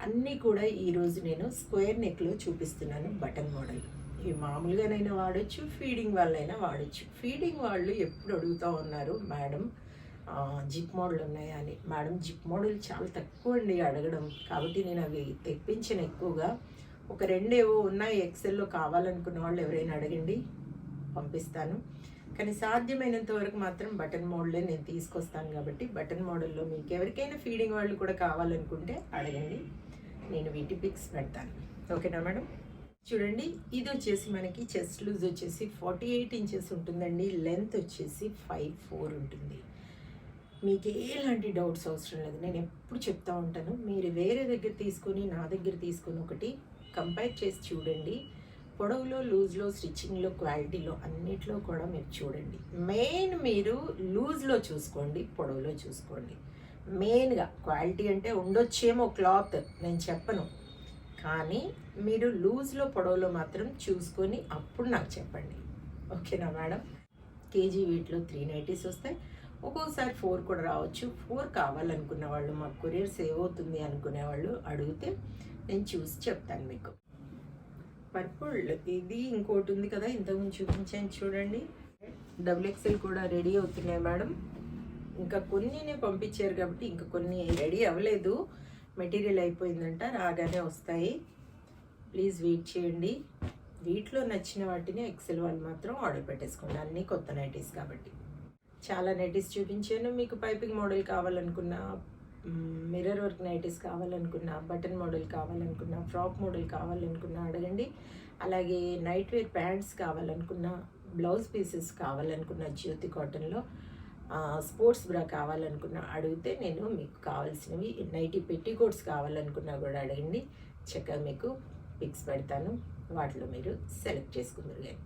అన్నీ కూడా ఈరోజు నేను స్క్వేర్ నెక్లో చూపిస్తున్నాను బటన్ మోడల్. ఇవి మామూలుగానైనా వాడచ్చు, ఫీడింగ్ వాళ్ళైనా వాడచ్చు. ఫీడింగ్ వాళ్ళు ఎప్పుడు అడుగుతూ ఉన్నారు, మేడం జిప్ మోడల్ ఉన్నాయా అని. మేడం జిప్ మోడల్ చాలా తక్కువ అండి అడగడం, కాబట్టి నేను అవి తెప్పించను ఎక్కువగా. ఒక రెండేవో ఉన్నాయి ఎక్సెల్లో, కావాలనుకున్న వాళ్ళు ఎవరైనా అడగండి, పంపిస్తాను. కానీ సాధ్యమైనంత వరకు మాత్రం బటన్ మోడలే నేను తీసుకొస్తాను. కాబట్టి బటన్ మోడల్లో మీకు ఎవరికైనా ఫీడింగ్ వాళ్ళు కూడా కావాలనుకుంటే అడగండి, నేను వీటి పిక్స్ పెడతాను. ఓకేనా మేడం? చూడండి, ఇది వచ్చేసి మనకి చెస్ట్ లూజ్ వచ్చేసి 48 ఇంచెస్ ఉంటుందండి. లెంత్ వచ్చేసి 5'4" ఉంటుంది. మీకు ఎలాంటి డౌట్స్ అవసరం లేదు, నేను ఎప్పుడు చెప్తా ఉంటాను. మీరు వేరే దగ్గర తీసుకొని నా దగ్గర తీసుకొని ఒకటి కంపేర్ చేసి చూడండి. పొడవులో, లూజ్లో, స్టిచ్చింగ్లో, క్వాలిటీలో అన్నిట్లో కూడా మీరు చూడండి. మెయిన్ మీరు లూజ్లో చూసుకోండి, పొడవులో చూసుకోండి. మెయిన్గా క్వాలిటీ అంటే ఉండొచ్చేమో క్లాత్, నేను చెప్పను, కానీ మీరు లూజ్లో, పొడవులో మాత్రం చూసుకొని అప్పుడు నాకు చెప్పండి. ఓకేనా మేడం? కేజీ వీటిలో 390s వస్తాయి. ఒక్కోసారి 4 కూడా రావచ్చు. 4 కావాలనుకున్న వాళ్ళు, మాకు కొరియర్ సేవ్ అవుతుంది అనుకునే వాళ్ళు అడిగితే నేను చూసి చెప్తాను మీకు. పర్పుల్ ఇది ఇంకోటి ఉంది కదా, ఇంతకుముందు చూపించాను చూడండి. XXL కూడా రెడీ అవుతున్నాయి మేడం. ఇంకా కొన్నినే పంపించారు కాబట్టి ఇంకా కొన్ని రెడీ అవ్వలేదు. మెటీరియల్ అయిపోయిందంట, రాగానే వస్తాయి. ప్లీజ్ వెయిట్ చేయండి. వీటిలో నచ్చిన వాటిని XL వాళ్ళు మాత్రం ఆర్డర్ పెట్టేసుకోండి. అన్నీ కొత్త నైటీస్ కాబట్టి. చాలా నైటీస్ చూపించాను. మీకు పైపింగ్ మోడల్ కావాలనుకున్నా, మిర్రర్ వర్క్ నైటీస్ కావాలనుకున్నా, బటన్ మోడల్ కావాలనుకున్నా, ఫ్రాక్ మోడల్ కావాలనుకున్నా అడగండి. అలాగే నైట్ వేర్ ప్యాంట్స్ కావాలనుకున్నా, బ్లౌజ్ పీసెస్ కావాలనుకున్నా, జ్యోతి కాటన్లో స్పోర్ట్స్ బ్రా కావాలనుకున్నా అడిగితే నేను మీకు కావాల్సినవి, నైటీ పెట్టికోట్స్ కావాలనుకున్నా కూడా అడగండి. చక్కగా మీకు పిక్స్ పెడతాను, వాటిలో మీరు సెలెక్ట్ చేసుకుందరు. కానీ